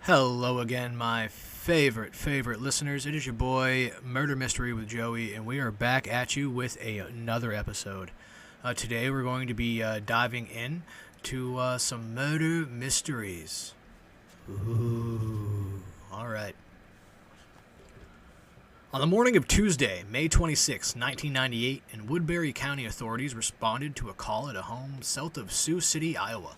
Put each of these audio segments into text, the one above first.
Hello again, my favorite listeners. It is your boy, Murder Mystery with Joey, and we are back at you with another episode. Today we're going to be diving in to some murder mysteries. Ooh, alright. On the morning of Tuesday, May 26, 1998, in Woodbury County, authorities responded to a call at a home south of Sioux City, Iowa.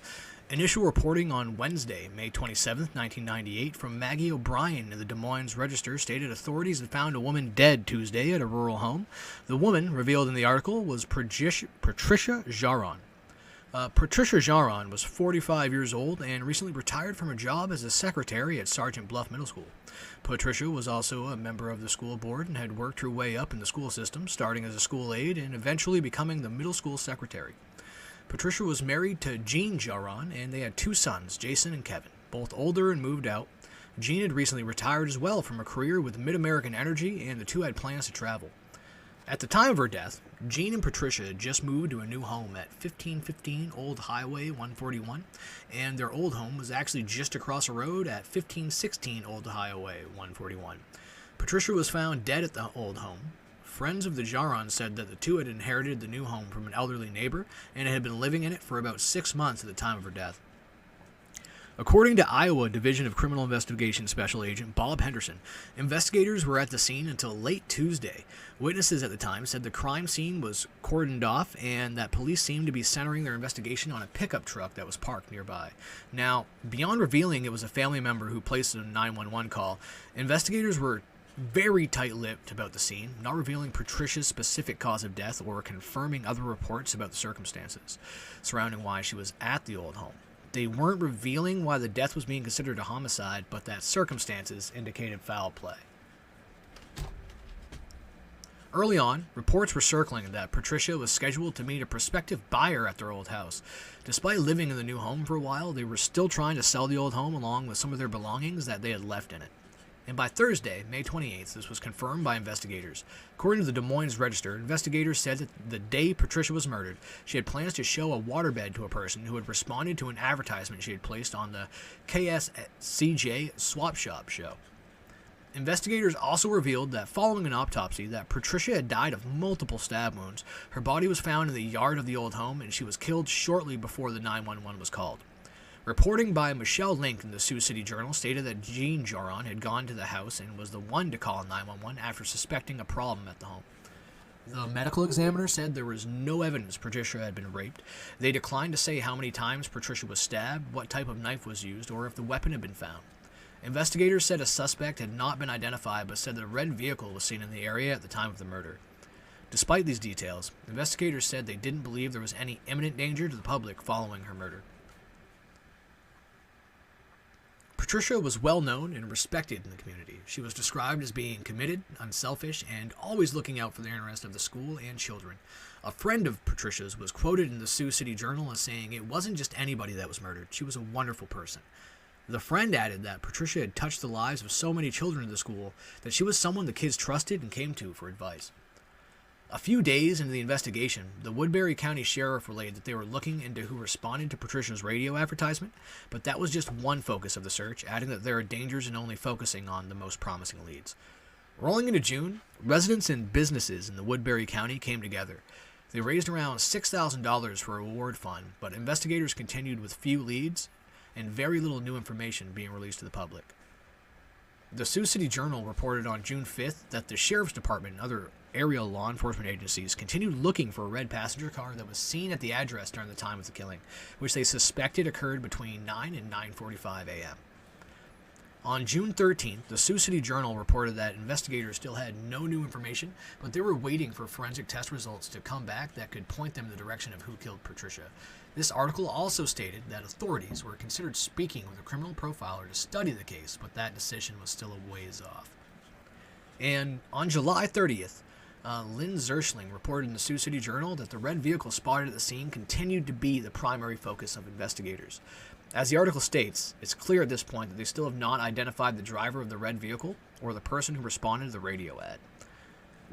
Initial reporting on Wednesday, May 27, 1998, from Maggie O'Brien in the Des Moines Register stated authorities had found a woman dead Tuesday at a rural home. The woman, revealed in the article, was Patricia Jaron. Patricia Jaron was 45 years old and recently retired from her job as a secretary at Sergeant Bluff Middle School. Patricia was also a member of the school board and had worked her way up in the school system, starting as a school aide and eventually becoming the middle school secretary. Patricia was married to Jean Jaron, and they had two sons, Jason and Kevin, both older and moved out. Jean had recently retired as well from a career with Mid-American Energy, and the two had plans to travel. At the time of her death, Jean and Patricia had just moved to a new home at 1515 Old Highway 141, and their old home was actually just across the road at 1516 Old Highway 141. Patricia was found dead at the old home. Friends of the Jarons said that the two had inherited the new home from an elderly neighbor and had been living in it for about 6 months at the time of her death. According to Iowa Division of Criminal Investigation Special Agent Bob Henderson, investigators were at the scene until late Tuesday. Witnesses at the time said the crime scene was cordoned off and that police seemed to be centering their investigation on a pickup truck that was parked nearby. Now, beyond revealing it was a family member who placed a 911 call, investigators were very tight-lipped about the scene, not revealing Patricia's specific cause of death or confirming other reports about the circumstances surrounding why she was at the old home. They weren't revealing why the death was being considered a homicide, but that circumstances indicated foul play. Early on, reports were circling that Patricia was scheduled to meet a prospective buyer at their old house. Despite living in the new home for a while, they were still trying to sell the old home along with some of their belongings that they had left in it. And by Thursday, May 28th, this was confirmed by investigators. According to the Des Moines Register, investigators said that the day Patricia was murdered, she had plans to show a waterbed to a person who had responded to an advertisement she had placed on the KSCJ Swap Shop show. Investigators also revealed that following an autopsy that Patricia had died of multiple stab wounds. Her body was found in the yard of the old home and she was killed shortly before the 911 was called. Reporting by Michelle Link in the Sioux City Journal stated that Jean Jaron had gone to the house and was the one to call 911 after suspecting a problem at the home. The medical examiner said there was no evidence Patricia had been raped. They declined to say how many times Patricia was stabbed, what type of knife was used, or if the weapon had been found. Investigators said a suspect had not been identified but said the red vehicle was seen in the area at the time of the murder. Despite these details, investigators said they didn't believe there was any imminent danger to the public following her murder. Patricia was well known and respected in the community. She was described as being committed, unselfish, and always looking out for the interest of the school and children. A friend of Patricia's was quoted in the Sioux City Journal as saying it wasn't just anybody that was murdered, she was a wonderful person. The friend added that Patricia had touched the lives of so many children in the school that she was someone the kids trusted and came to for advice. A few days into the investigation, the Woodbury County Sheriff relayed that they were looking into who responded to Patricia's radio advertisement, but that was just one focus of the search, adding that there are dangers in only focusing on the most promising leads. Rolling into June, residents and businesses in the Woodbury County came together. They raised around $6,000 for a reward fund, but investigators continued with few leads and very little new information being released to the public. The Sioux City Journal reported on June 5th that the Sheriff's Department and other area law enforcement agencies continued looking for a red passenger car that was seen at the address during the time of the killing, which they suspected occurred between 9 and 9:45 a.m. On June 13th, the Sioux City Journal reported that investigators still had no new information, but they were waiting for forensic test results to come back that could point them in the direction of who killed Patricia. This article also stated that authorities were considered speaking with a criminal profiler to study the case, but that decision was still a ways off. And on July 30th, Lynn Zerschling reported in the Sioux City Journal that the red vehicle spotted at the scene continued to be the primary focus of investigators. As the article states, it's clear at this point that they still have not identified the driver of the red vehicle or the person who responded to the radio ad.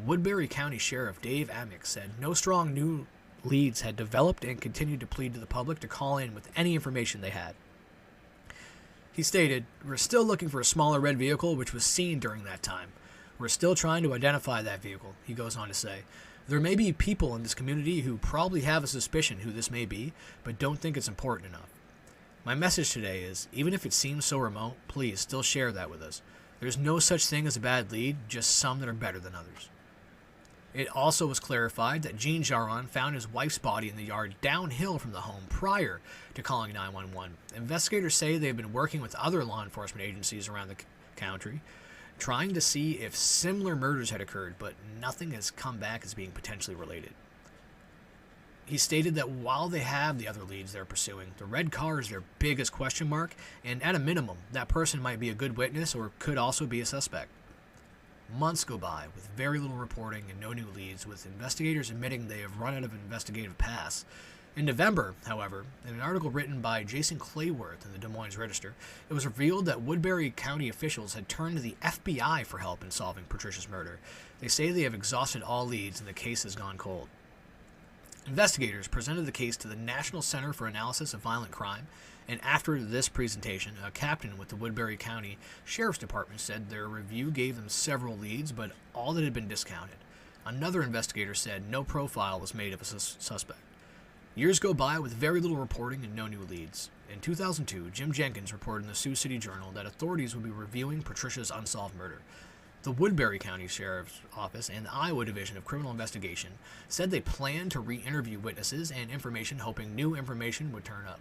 Woodbury County Sheriff Dave Amick said no strong new leads had developed and continued to plead to the public to call in with any information they had. He stated, "We're still looking for a smaller red vehicle which was seen during that time. We're still trying to identify that vehicle," he goes on to say. "There may be people in this community who probably have a suspicion who this may be, but don't think it's important enough. My message today is, even if it seems so remote, please still share that with us. There's no such thing as a bad lead, just some that are better than others." It also was clarified that Gene Jaron found his wife's body in the yard downhill from the home prior to calling 911. Investigators say they've been working with other law enforcement agencies around the country, trying to see if similar murders had occurred, but nothing has come back as being potentially related. He stated that while they have the other leads they're pursuing, the red car is their biggest question mark, and at a minimum, that person might be a good witness or could also be a suspect. Months go by with very little reporting and no new leads, with investigators admitting they have run out of investigative paths. In November, however, in an article written by Jason Clayworth in the Des Moines Register, it was revealed that Woodbury County officials had turned to the FBI for help in solving Patricia's murder. They say they have exhausted all leads and the case has gone cold. Investigators presented the case to the National Center for Analysis of Violent Crime, and after this presentation, a captain with the Woodbury County Sheriff's Department said their review gave them several leads, but all that had been discounted. Another investigator said no profile was made of a suspect. Years go by with very little reporting and no new leads. In 2002, Jim Jenkins reported in the Sioux City Journal that authorities would be reviewing Patricia's unsolved murder. The Woodbury County Sheriff's Office and the Iowa Division of Criminal Investigation said they planned to re-interview witnesses and information, hoping new information would turn up.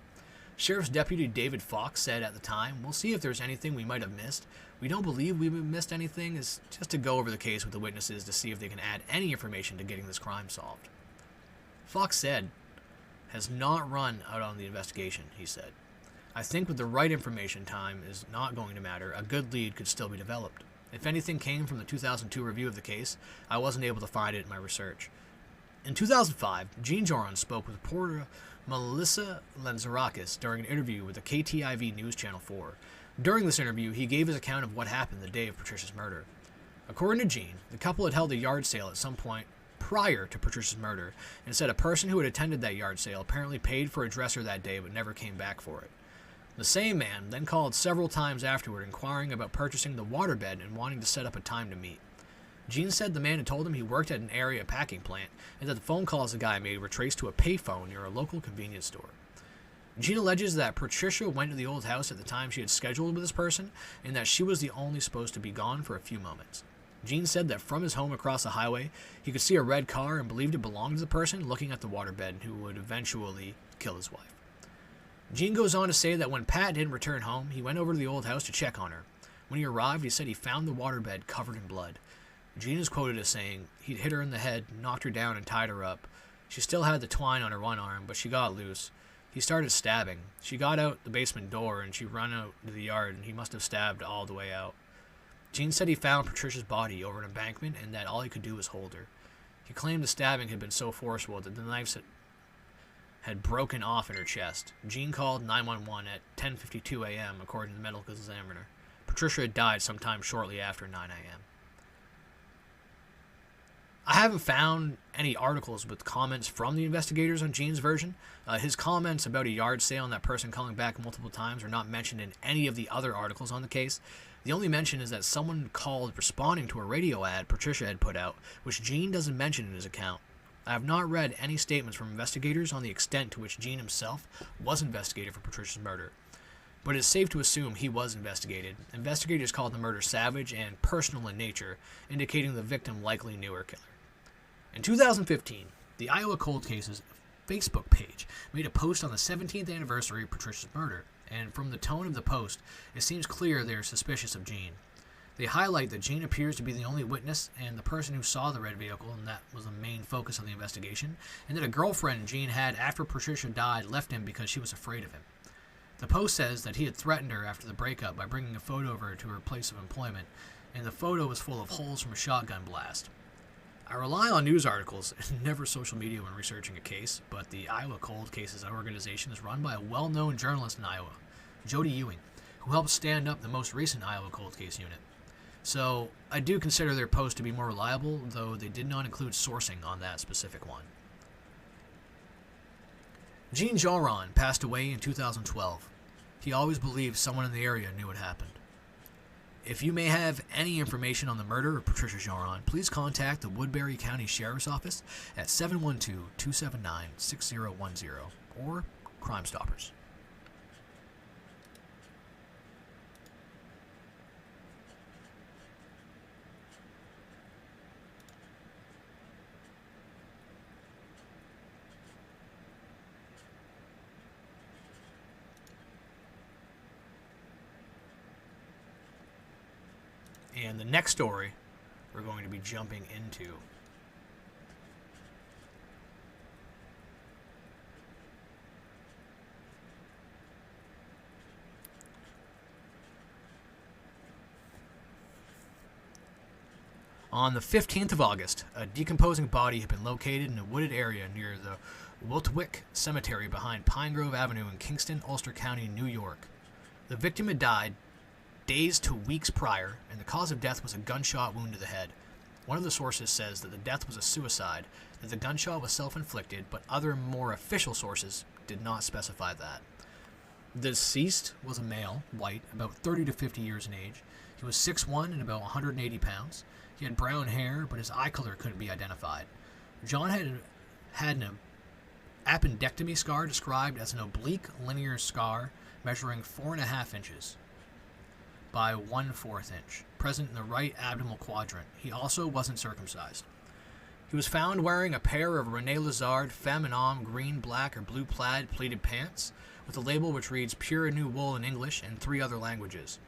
Sheriff's Deputy David Fox said at the time, "We'll see if there's anything we might have missed. We don't believe we've missed anything. It's just to go over the case with the witnesses to see if they can add any information to getting this crime solved." Fox said, "Has not run out on the investigation," he said. "I think with the right information, time is not going to matter. A good lead could still be developed. If anything came from the 2002 review of the case, I wasn't able to find it in my research." In 2005, Gene Jaron spoke with reporter Melissa Lenzarakis during an interview with the KTIV News Channel 4. During this interview, he gave his account of what happened the day of Patricia's murder. According to Gene, the couple had held a yard sale at some point prior to Patricia's murder, and said a person who had attended that yard sale apparently paid for a dresser that day but never came back for it. The same man then called several times afterward inquiring about purchasing the waterbed and wanting to set up a time to meet. Gene said the man had told him he worked at an area packing plant and that the phone calls the guy made were traced to a payphone near a local convenience store. Gene alleges that Patricia went to the old house at the time she had scheduled with this person and that she was the only supposed to be gone for a few moments. Gene said that from his home across the highway, he could see a red car and believed it belonged to the person looking at the waterbed who would eventually kill his wife. Gene goes on to say that when Pat didn't return home, he went over to the old house to check on her. When he arrived, he said he found the waterbed covered in blood. Gene is quoted as saying he'd hit her in the head, knocked her down, and tied her up. She still had the twine on her one arm, but she got loose. He started stabbing. She got out the basement door, and she ran out to the yard, and he must have stabbed all the way out. Gene said he found Patricia's body over an embankment and that all he could do was hold her. He claimed the stabbing had been so forceful that the knives had broken off in her chest. Gene called 911 at 10:52 a.m., according to the medical examiner. Patricia had died sometime shortly after 9 a.m. I haven't found any articles with comments from the investigators on Gene's version. His comments about a yard sale and that person calling back multiple times are not mentioned in any of the other articles on the case. The only mention is that someone called responding to a radio ad Patricia had put out, which Gene doesn't mention in his account. I have not read any statements from investigators on the extent to which Gene himself was investigated for Patricia's murder. But it's safe to assume he was investigated. Investigators called the murder savage and personal in nature, indicating the victim likely knew her killer. In 2015, the Iowa Cold Cases Facebook page made a post on the 17th anniversary of Patricia's murder, and from the tone of the post, it seems clear they are suspicious of Gene. They highlight that Gene appears to be the only witness and the person who saw the red vehicle, and that was the main focus of the investigation, and that a girlfriend Gene had after Patricia died left him because she was afraid of him. The post says that he had threatened her after the breakup by bringing a photo of her to her place of employment, and the photo was full of holes from a shotgun blast. I rely on news articles and never social media when researching a case, but the Iowa Cold Cases organization is run by a well-known journalist in Iowa, Jody Ewing, who helped stand up the most recent Iowa Cold Case unit. So I do consider their post to be more reliable, though they did not include sourcing on that specific one. Gene Jaron passed away in 2012. He always believed someone in the area knew what happened. If you may have any information on the murder of Patricia Joron, please contact the Woodbury County Sheriff's Office at 712-279-6010 or Crime Stoppers. And the next story we're going to be jumping into. On the 15th of August, a decomposing body had been located in a wooded area near the Wiltwyck Cemetery behind Pine Grove Avenue in Kingston, Ulster County, New York. The victim had died days to weeks prior, and the cause of death was a gunshot wound to the head. One of the sources says that the death was a suicide, that the gunshot was self-inflicted, but other more official sources did not specify that. The deceased was a male, white, about 30 to 50 years in age. He was 6'1" and about 180 pounds. He had brown hair, but his eye color couldn't be identified. John had an appendectomy scar described as an oblique linear scar measuring 4.5 inches by 1/4 inch, present in the right abdominal quadrant. He also wasn't circumcised. He was found wearing a pair of René Lazard Femme Homme green, black, or blue plaid pleated pants with a label which reads Pure New Wool in English and 3 other languages.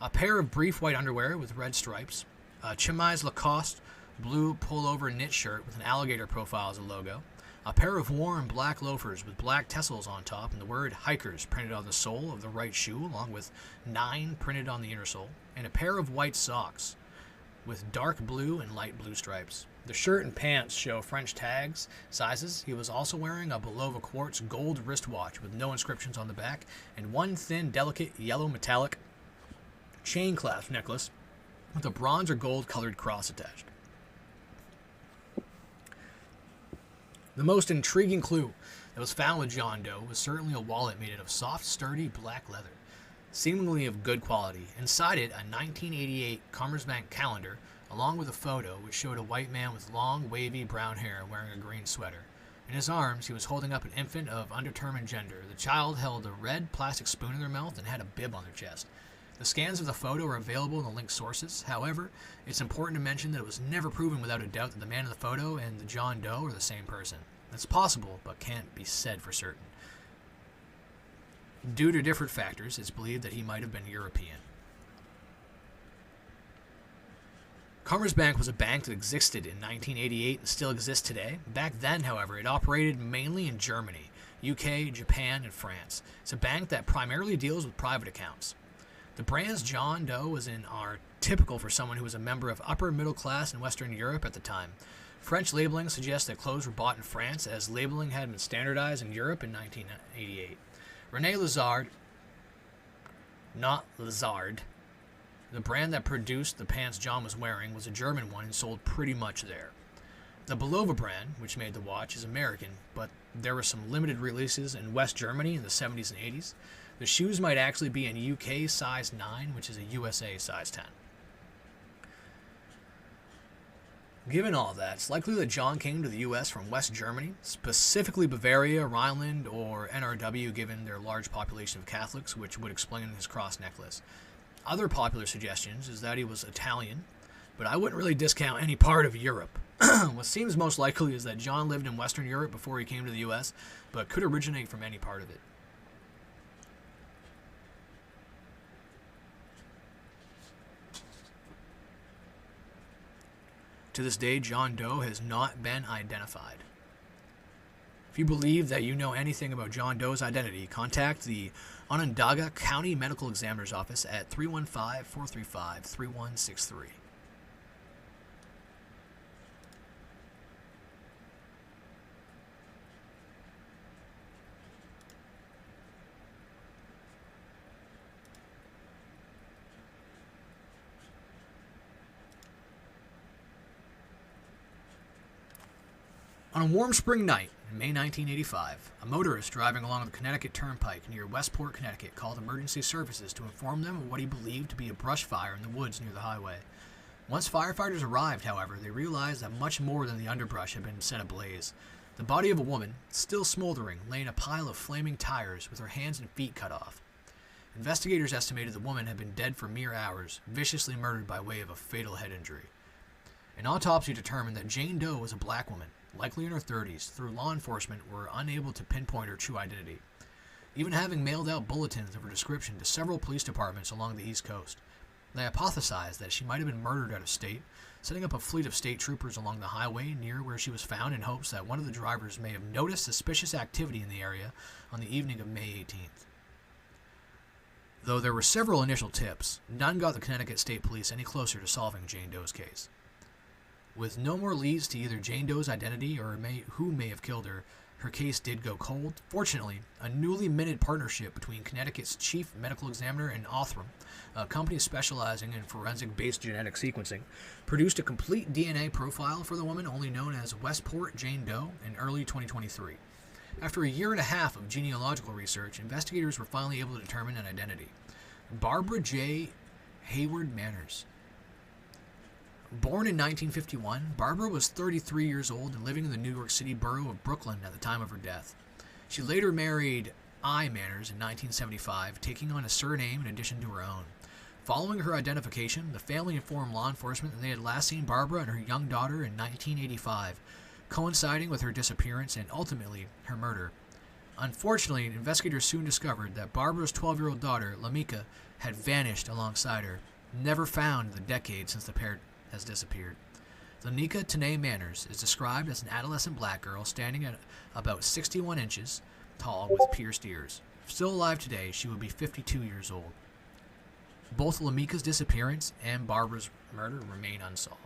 A pair of brief white underwear with red stripes, a chemise Lacoste blue pullover knit shirt with an alligator profile as a logo, a pair of warm black loafers with black tassels on top and the word Hikers printed on the sole of the right shoe along with 9 printed on the inner sole, and a pair of white socks with dark blue and light blue stripes. The shirt and pants show French tags, sizes. He was also wearing a Belova quartz gold wristwatch with no inscriptions on the back and one thin, delicate yellow metallic chain clasp necklace with a bronze or gold colored cross attached. The most intriguing clue that was found with John Doe was certainly a wallet made out of soft, sturdy black leather, seemingly of good quality. Inside it, a 1988 Commerzbank calendar, along with a photo which showed a white man with long, wavy brown hair wearing a green sweater. In his arms, he was holding up an infant of undetermined gender. The child held a red plastic spoon in their mouth and had a bib on their chest. The scans of the photo are available in the linked sources. However, it's important to mention that it was never proven without a doubt that the man in the photo and the John Doe are the same person. It's possible, but can't be said for certain. Due to different factors, it's believed that he might have been European. Commerzbank was a bank that existed in 1988 and still exists today. Back then, however, it operated mainly in Germany, UK, Japan, and France. It's a bank that primarily deals with private accounts. The brands John Doe was in are typical for someone who was a member of upper middle class in Western Europe at the time. French labeling suggests that clothes were bought in France, as labeling had been standardized in Europe in 1988. René Lazard, not Lazard, the brand that produced the pants John was wearing, was a German one and sold pretty much there. The Belova brand, which made the watch, is American, but there were some limited releases in West Germany in the 70s and 80s. The shoes might actually be in UK size 9, which is a USA size 10. Given all that, it's likely that John came to the U.S. from West Germany, specifically Bavaria, Rhineland, or NRW, given their large population of Catholics, which would explain his cross necklace. Other popular suggestions is that he was Italian, but I wouldn't really discount any part of Europe. What seems most likely is that John lived in Western Europe before he came to the U.S., but could originate from any part of it. To this day, John Doe has not been identified. If you believe that you know anything about John Doe's identity, contact the Onondaga County Medical Examiner's Office at 315-435-3163. On a warm spring night in May 1985, a motorist driving along the Connecticut Turnpike near Westport, Connecticut, called emergency services to inform them of what he believed to be a brush fire in the woods near the highway. Once firefighters arrived, however, they realized that much more than the underbrush had been set ablaze. The body of a woman, still smoldering, lay in a pile of flaming tires with her hands and feet cut off. Investigators estimated the woman had been dead for mere hours, viciously murdered by way of a fatal head injury. An autopsy determined that Jane Doe was a black woman, likely in her 30s, though law enforcement were unable to pinpoint her true identity, even having mailed out bulletins of her description to several police departments along the East Coast. They hypothesized that she might have been murdered out of state, setting up a fleet of state troopers along the highway near where she was found in hopes that one of the drivers may have noticed suspicious activity in the area on the evening of May 18th. Though there were several initial tips, none got the Connecticut State Police any closer to solving Jane Doe's case. With no more leads to either Jane Doe's identity or who may have killed her, her case did go cold. Fortunately, a newly minted partnership between Connecticut's chief medical examiner and Othram, a company specializing in forensic-based genetic sequencing, produced a complete DNA profile for the woman only known as Westport Jane Doe in early 2023. After a year and a half of genealogical research, investigators were finally able to determine an identity. Barbara J. Hayward Manners. Born in 1951, Barbara was 33 years old and living in the New York City borough of Brooklyn at the time of her death. She later married I. Manners in 1975, taking on a surname in addition to her own. Following her identification, the family informed law enforcement that they had last seen Barbara and her young daughter in 1985, coinciding with her disappearance and ultimately her murder. Unfortunately, investigators soon discovered that Barbara's 12-year-old daughter, Lamika, had vanished alongside her, never found in the decade since the pair has disappeared. Lamika Tanae Manners is described as an adolescent black girl standing at about 61 inches tall with pierced ears. Still alive today, she would be 52 years old. Both Lamika's disappearance and Barbara's murder remain unsolved.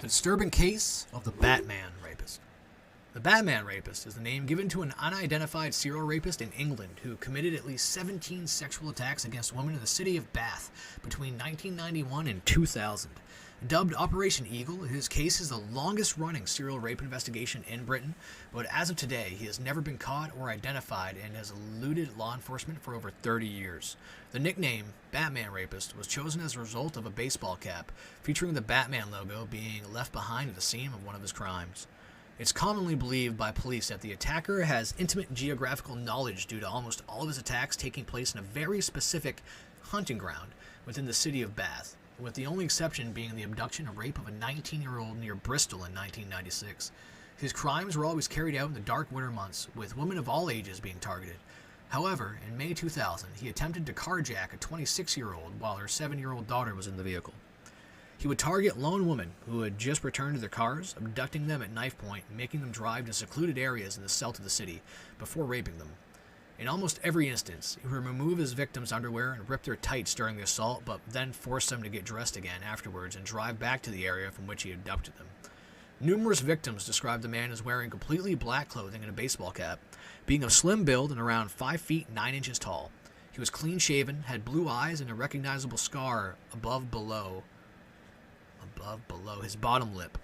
The disturbing case of the Batman rapist. The Batman rapist is the name given to an unidentified serial rapist in England who committed at least 17 sexual attacks against women in the city of Bath between 1991 and 2000. Dubbed Operation Eagle, his case is the longest-running serial rape investigation in Britain, but as of today, he has never been caught or identified and has eluded law enforcement for over 30 years. The nickname, Batman Rapist, was chosen as a result of a baseball cap featuring the Batman logo being left behind at the scene of one of his crimes. It's commonly believed by police that the attacker has intimate geographical knowledge due to almost all of his attacks taking place in a very specific hunting ground within the city of Bath, with the only exception being the abduction and rape of a 19-year-old near Bristol in 1996. His crimes were always carried out in the dark winter months, with women of all ages being targeted. However, in May 2000, he attempted to carjack a 26-year-old while her 7-year-old daughter was in the vehicle. He would target lone women who had just returned to their cars, abducting them at knife point, making them drive to secluded areas in the south of the city before raping them. In almost every instance, he would remove his victims' underwear and rip their tights during the assault, but then force them to get dressed again afterwards and drive back to the area from which he abducted them. Numerous victims described the man as wearing completely black clothing and a baseball cap, being of slim build and around 5 feet 9 inches tall. He was clean-shaven, had blue eyes, and a recognizable scar below his bottom lip.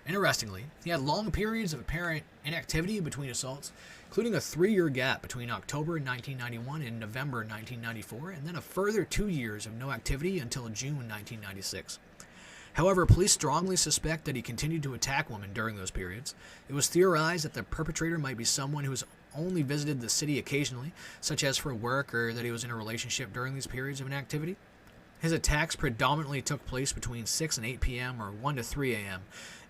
Interestingly, he had long periods of apparent inactivity between assaults, including a 3-year gap between October 1991 and November 1994, and then a further 2 years of no activity until June 1996. However, police strongly suspect that he continued to attack women during those periods. It was theorized that the perpetrator might be someone who has only visited the city occasionally, such as for work, or that he was in a relationship during these periods of inactivity. His attacks predominantly took place between 6 and 8 p.m. or 1 to 3 a.m.,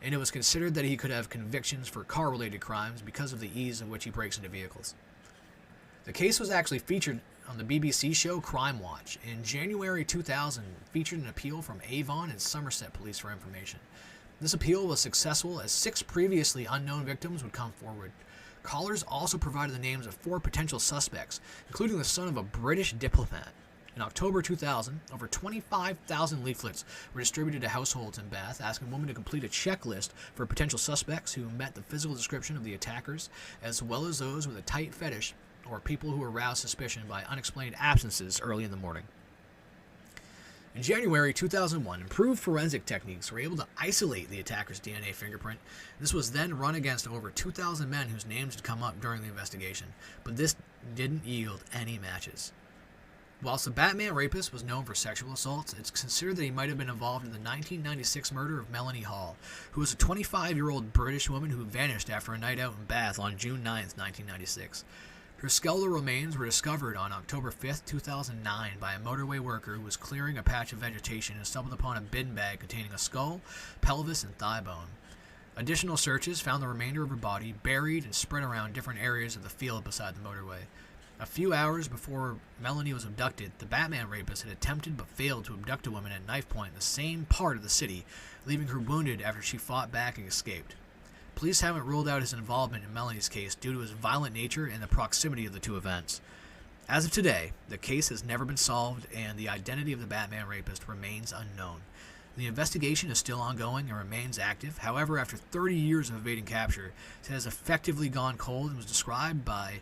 and it was considered that he could have convictions for car-related crimes because of the ease of which he breaks into vehicles. The case was actually featured on the BBC show Crime Watch. In January 2000, featured an appeal from Avon and Somerset Police for information. This appeal was successful as 6 previously unknown victims would come forward. Callers also provided the names of 4 potential suspects, including the son of a British diplomat. In October 2000, over 25,000 leaflets were distributed to households in Bath, asking women to complete a checklist for potential suspects who met the physical description of the attackers, as well as those with a tight fetish or people who aroused suspicion by unexplained absences early in the morning. In January 2001, improved forensic techniques were able to isolate the attacker's DNA fingerprint. This was then run against over 2,000 men whose names had come up during the investigation, but this didn't yield any matches. Whilst the Batman rapist was known for sexual assaults, it's considered that he might have been involved in the 1996 murder of Melanie Hall, who was a 25-year-old British woman who vanished after a night out in Bath on June 9, 1996. Her skeletal remains were discovered on October 5, 2009 by a motorway worker who was clearing a patch of vegetation and stumbled upon a bin bag containing a skull, pelvis, and thigh bone. Additional searches found the remainder of her body buried and spread around different areas of the field beside the motorway. A few hours before Melanie was abducted, the Batman rapist had attempted but failed to abduct a woman at knife point in the same part of the city, leaving her wounded after she fought back and escaped. Police haven't ruled out his involvement in Melanie's case due to his violent nature and the proximity of the two events. As of today, the case has never been solved and the identity of the Batman rapist remains unknown. The investigation is still ongoing and remains active. However, after 30 years of evading capture, it has effectively gone cold and was described by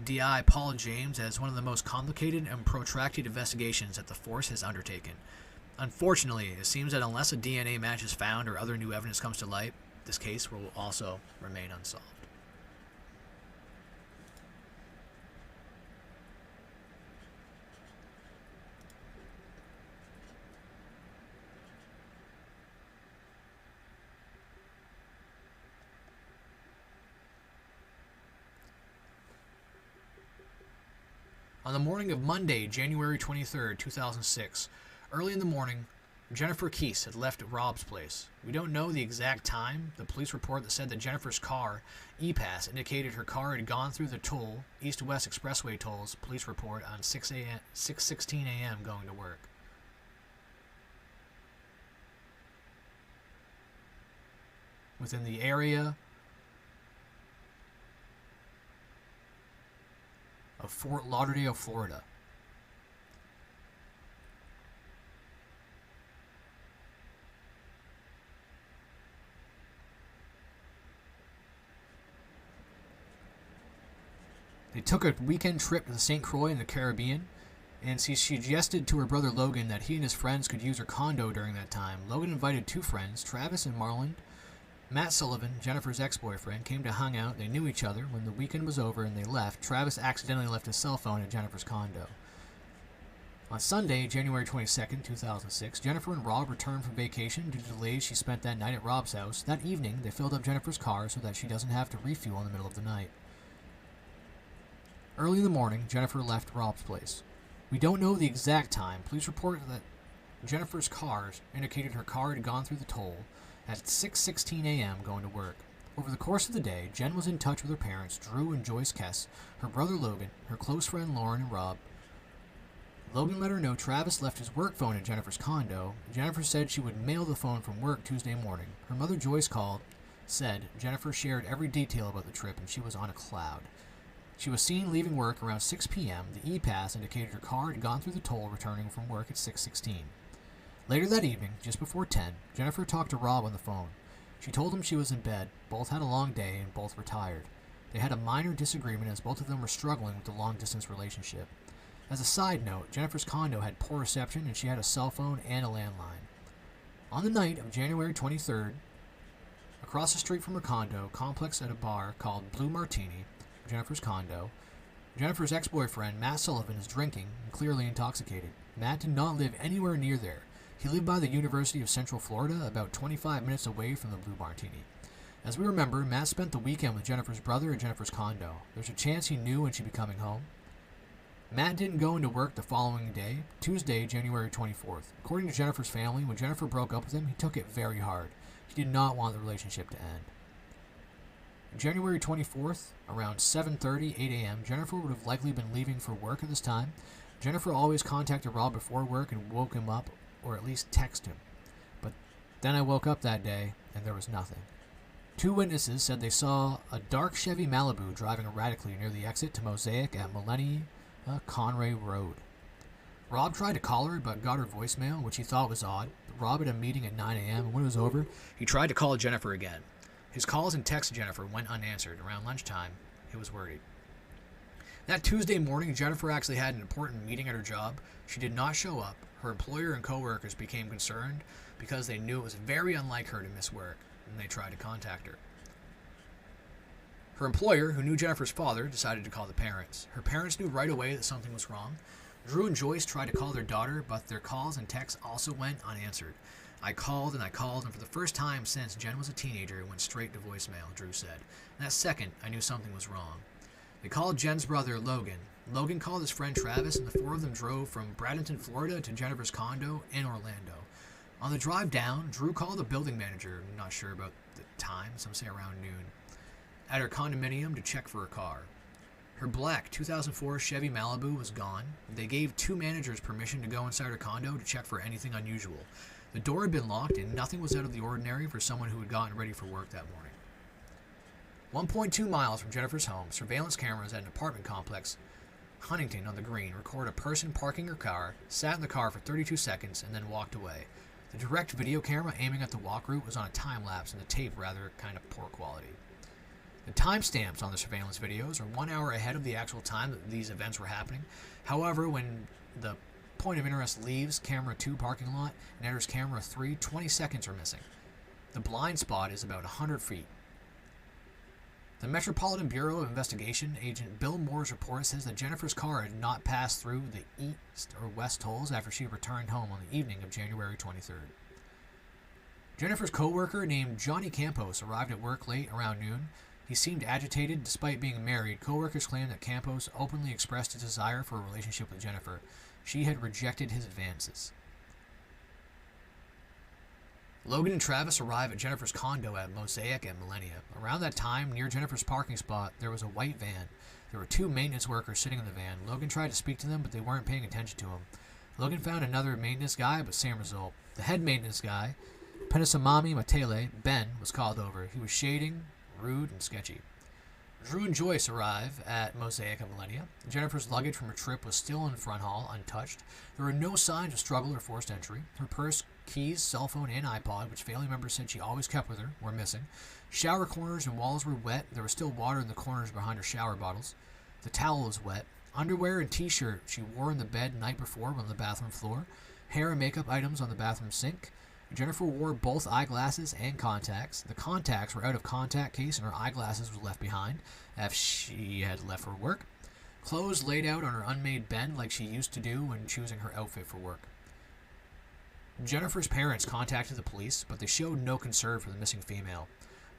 DI Paul James as one of the most complicated and protracted investigations that the force has undertaken. Unfortunately, it seems that unless a DNA match is found or other new evidence comes to light, this case will also remain unsolved. On the morning of Monday, January 23, 2006, early in the morning, Jennifer Keese had left Rob's place. We don't know the exact time. The police report that said that Jennifer's car, E-Pass, indicated her car had gone through the toll, East-West Expressway tolls, police report on 6:16 a.m. going to work. Within the area of Fort Lauderdale, Florida. They took a weekend trip to the St. Croix in the Caribbean, and she suggested to her brother Logan that he and his friends could use her condo during that time. Logan invited two friends, Travis and Marlon. Matt Sullivan, Jennifer's ex-boyfriend, came to hang out. They knew each other. When the weekend was over and they left, Travis accidentally left his cell phone at Jennifer's condo. On Sunday, January 22nd, 2006, Jennifer and Rob returned from vacation due to delays she spent that night at Rob's house. That evening, they filled up Jennifer's car so that she doesn't have to refuel in the middle of the night. Early in the morning, Jennifer left Rob's place. We don't know the exact time. Police report that Jennifer's cars indicated her car had gone through the toll at 6:16 a.m. going to work. Over the course of the day, Jen was in touch with her parents, Drew and Joyce Kess, her brother Logan, her close friend Lauren, and Rob. Logan let her know Travis left his work phone at Jennifer's condo. Jennifer said she would mail the phone from work Tuesday morning. Her mother Joyce said Jennifer shared every detail about the trip and she was on a cloud. She was seen leaving work around 6 p.m. The E-Pass indicated her car had gone through the toll returning from work at 6:16. Later that evening, just before 10, Jennifer talked to Rob on the phone. She told him she was in bed, both had a long day, and both were tired. They had a minor disagreement as both of them were struggling with the long-distance relationship. As a side note, Jennifer's condo had poor reception and she had a cell phone and a landline. On the night of January 23rd, across the street from her condo complex at a bar called Blue Martini, Jennifer's condo, Jennifer's ex-boyfriend, Matt Sullivan, is drinking and clearly intoxicated. Matt did not live anywhere near there. He lived by the University of Central Florida, about 25 minutes away from the Blue Martini. As we remember, Matt spent the weekend with Jennifer's brother at Jennifer's condo. There's a chance he knew when she'd be coming home. Matt didn't go into work the following day, Tuesday, January 24th. According to Jennifer's family, when Jennifer broke up with him, he took it very hard. He did not want the relationship to end. January 24th, around 7:30, 8 a.m., Jennifer would have likely been leaving for work at this time. Jennifer always contacted Rob before work and woke him up, or at least text him. But then I woke up that day, and there was nothing. Two witnesses said they saw a dark Chevy Malibu driving erratically near the exit to Mosaic at Millennia Conray Road. Rob tried to call her but got her voicemail, which he thought was odd. Rob had a meeting at 9 a.m., and when it was over, he tried to call Jennifer again. His calls and texts to Jennifer went unanswered. Around lunchtime, he was worried. That Tuesday morning, Jennifer actually had an important meeting at her job. She did not show up. Her employer and coworkers became concerned because they knew it was very unlike her to miss work, and they tried to contact her. Her employer, who knew Jennifer's father, decided to call the parents. Her parents knew right away that something was wrong. Drew and Joyce tried to call their daughter, but their calls and texts also went unanswered. I called, and for the first time since Jen was a teenager, it went straight to voicemail, Drew said. In that second, I knew something was wrong. They called Jen's brother, Logan. Logan called his friend Travis, and the four of them drove from Bradenton, Florida to Jennifer's condo in Orlando. On the drive down, Drew called the building manager, not sure about the time, some say around noon, at her condominium to check for her car. Her black 2004 Chevy Malibu was gone. They gave two managers permission to go inside her condo to check for anything unusual. The door had been locked and nothing was out of the ordinary for someone who had gotten ready for work that morning. 1.2 miles from Jennifer's home, surveillance cameras at an apartment complex, Huntington on the Green, record a person parking her car, sat in the car for 32 seconds, and then walked away. The direct video camera aiming at the walk route was on a time lapse and the tape rather kind of poor quality. The timestamps on the surveillance videos are 1 hour ahead of the actual time that these events were happening. However, when the point of interest leaves camera 2 parking lot and enters camera 3, 20 seconds are missing. The blind spot is about 100 feet. The Metropolitan Bureau of Investigation agent Bill Moore's report says that Jennifer's car had not passed through the east or west tolls after she returned home on the evening of January 23rd. Jennifer's co-worker named Johnny Campos arrived at work late around noon. He seemed agitated despite being married. Co-workers claimed that Campos openly expressed a desire for a relationship with Jennifer. She had rejected his advances. Logan and Travis arrive at Jennifer's condo at Mosaic and Millennia. Around that time, near Jennifer's parking spot, there was a white van. There were two maintenance workers sitting in the van. Logan tried to speak to them, but they weren't paying attention to him. Logan found another maintenance guy, but same result. The head maintenance guy, Penesamami Matele, Ben, was called over. He was shading, rude, and sketchy. Drew and Joyce arrive at Mosaic and Millennia. Jennifer's luggage from her trip was still in the front hall, untouched. There were no signs of struggle or forced entry. Her purse, keys, cell phone, and iPod, which family members said she always kept with her, were missing. Shower corners and walls were wet. There was still water in the corners behind her shower bottles. The towel was wet. Underwear and t-shirt she wore in the bed the night before were on the bathroom floor. Hair and makeup items on the bathroom sink. Jennifer wore both eyeglasses and contacts. The contacts were out of contact case and her eyeglasses were left behind after she had left for work. Clothes laid out on her unmade bed like she used to do when choosing her outfit for work. Jennifer's parents contacted the police, but they showed no concern for the missing female.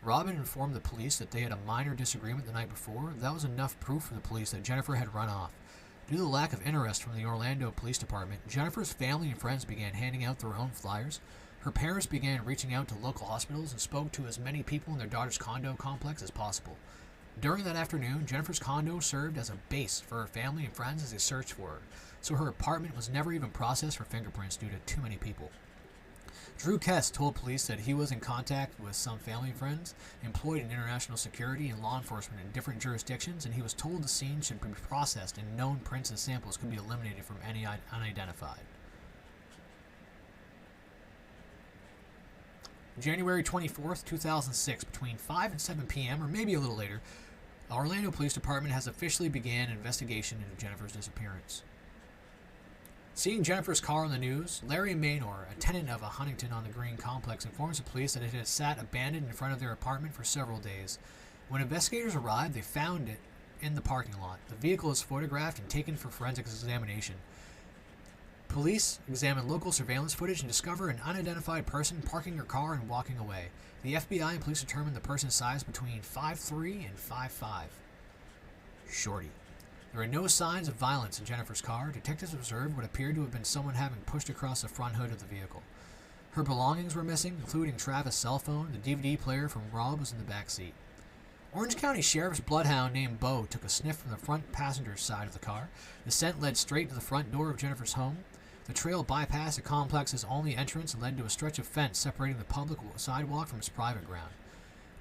Robin informed the police that they had a minor disagreement the night before. That was enough proof for the police that Jennifer had run off. Due to the lack of interest from the Orlando Police Department, Jennifer's family and friends began handing out their own flyers. Her parents began reaching out to local hospitals and spoke to as many people in their daughter's condo complex as possible. During that afternoon, Jennifer's condo served as a base for her family and friends as they searched for her, so her apartment was never even processed for fingerprints due to too many people. Drew Kest told police that he was in contact with some family and friends employed in international security and law enforcement in different jurisdictions, and he was told the scene should be processed and known prints and samples could be eliminated from any unidentified. January 24th, 2006, between 5 and 7 p.m., or maybe a little later, the Orlando Police Department has officially began an investigation into Jennifer's disappearance. Seeing Jennifer's car on the news, Larry Maynor, a tenant of a Huntington on the Green complex, informs the police that it had sat abandoned in front of their apartment for several days. When investigators arrived, they found it in the parking lot. The vehicle is photographed and taken for forensic examination. Police examined local surveillance footage and discover an unidentified person parking her car and walking away. The FBI and police determined the person's size between 5'3" and 5'5". Shorty. There were no signs of violence in Jennifer's car. Detectives observed what appeared to have been someone having pushed across the front hood of the vehicle. Her belongings were missing, including Travis' cell phone. The DVD player from Rob was in the back seat. Orange County Sheriff's bloodhound named Bo took a sniff from the front passenger's side of the car. The scent led straight to the front door of Jennifer's home. The trail bypassed the complex's only entrance and led to a stretch of fence separating the public sidewalk from its private ground.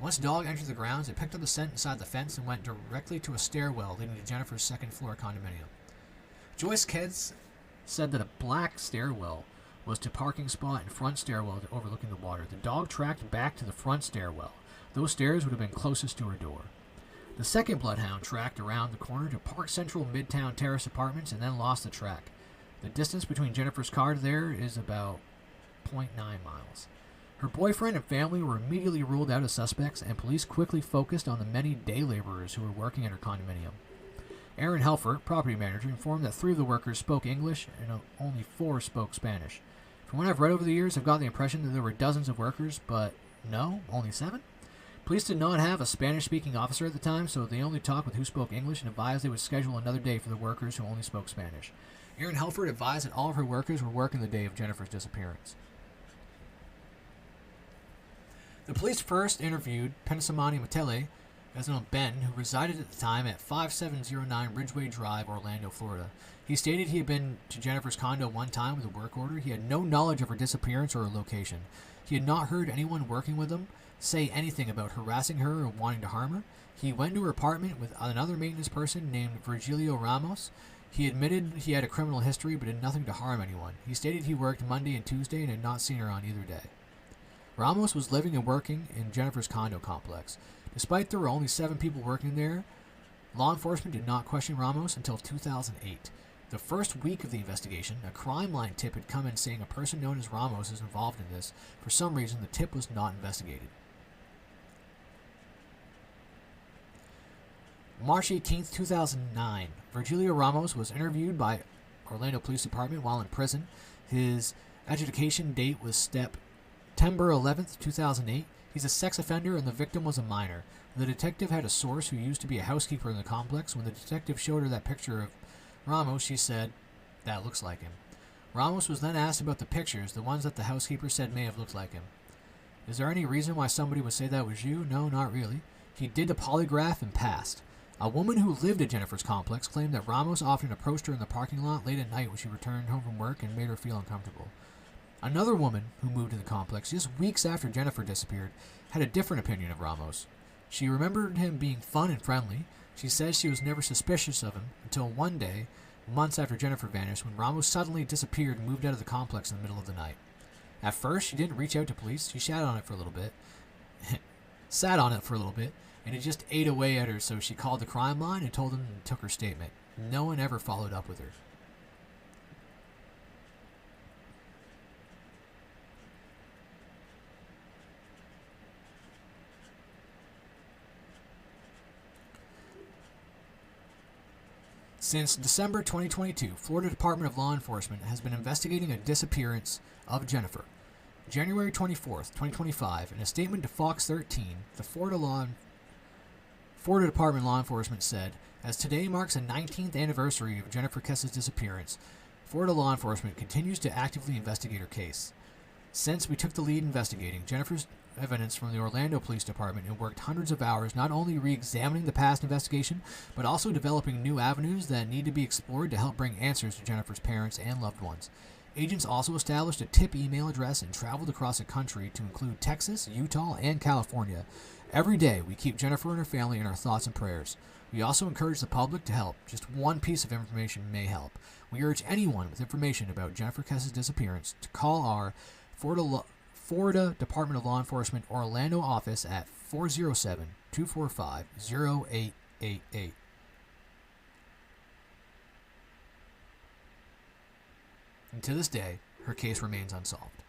Once the dog entered the grounds, it picked up the scent inside the fence and went directly to a stairwell leading to Jennifer's second-floor condominium. Joyce Keds said that a black stairwell was to parking spot and front stairwell overlooking the water. The dog tracked back to the front stairwell. Those stairs would have been closest to her door. The second bloodhound tracked around the corner to Park Central Midtown Terrace Apartments and then lost the track. The distance between Jennifer's car to there is about 0.9 miles. Her boyfriend and family were immediately ruled out as suspects, and police quickly focused on the many day laborers who were working in her condominium. Aaron Helfert, property manager, informed that 3 of the workers spoke English and only 4 spoke Spanish. From what I've read over the years, I've got the impression that there were dozens of workers, but no, only 7? Police did not have a Spanish-speaking officer at the time, so they only talked with who spoke English and advised they would schedule another day for the workers who only spoke Spanish. Aaron Helfert advised that all of her workers were working the day of Jennifer's disappearance. The police first interviewed Pensamani Matele, as known Ben, who resided at the time at 5709 Ridgeway Drive, Orlando, Florida. He stated he had been to Jennifer's condo one time with a work order. He had no knowledge of her disappearance or her location. He had not heard anyone working with them say anything about harassing her or wanting to harm her. He went to her apartment with another maintenance person named Virgilio Ramos. He admitted he had a criminal history but did nothing to harm anyone. He stated he worked Monday and Tuesday and had not seen her on either day. Ramos was living and working in Jennifer's condo complex. Despite there were only 7 people working there, law enforcement did not question Ramos until 2008. The first week of the investigation, a crime line tip had come in saying a person known as Ramos is involved in this. For some reason, the tip was not investigated. March 18, 2009, Virgilio Ramos was interviewed by Orlando Police Department while in prison. His adjudication date was September 11, 2008. He's a sex offender and the victim was a minor. The detective had a source who used to be a housekeeper in the complex. When the detective showed her that picture of Ramos, she said, "That looks like him." Ramos was then asked about the pictures, the ones that the housekeeper said may have looked like him. "Is there any reason why somebody would say that was you?" "No, not really." He did the polygraph and passed. A woman who lived at Jennifer's complex claimed that Ramos often approached her in the parking lot late at night when she returned home from work and made her feel uncomfortable. Another woman who moved in the complex just weeks after Jennifer disappeared had a different opinion of Ramos. She remembered him being fun and friendly. She says she was never suspicious of him until one day, months after Jennifer vanished, when Ramos suddenly disappeared and moved out of the complex in the middle of the night. At first, she didn't reach out to police. She sat on it for a little bit, and it just ate away at her, so she called the crime line and told them and took her statement. No one ever followed up with her. Since December 2022, Florida Department of Law Enforcement has been investigating a disappearance of Jennifer. January 24th, 2025, in a statement to Fox 13, the Florida Department of Law Enforcement said, "As today marks the 19th anniversary of Jennifer Kess's disappearance, Florida law enforcement continues to actively investigate her case. Since we took the lead investigating Jennifer's evidence from the Orlando Police Department and worked hundreds of hours not only re-examining the past investigation, but also developing new avenues that need to be explored to help bring answers to Jennifer's parents and loved ones. Agents also established a tip email address and traveled across the country to include Texas, Utah, and California. Every day, we keep Jennifer and her family in our thoughts and prayers. We also encourage the public to help. Just one piece of information may help. We urge anyone with information about Jennifer Kess's disappearance to call our Florida Department of Law Enforcement Orlando office at 407-245-0888. And to this day, her case remains unsolved.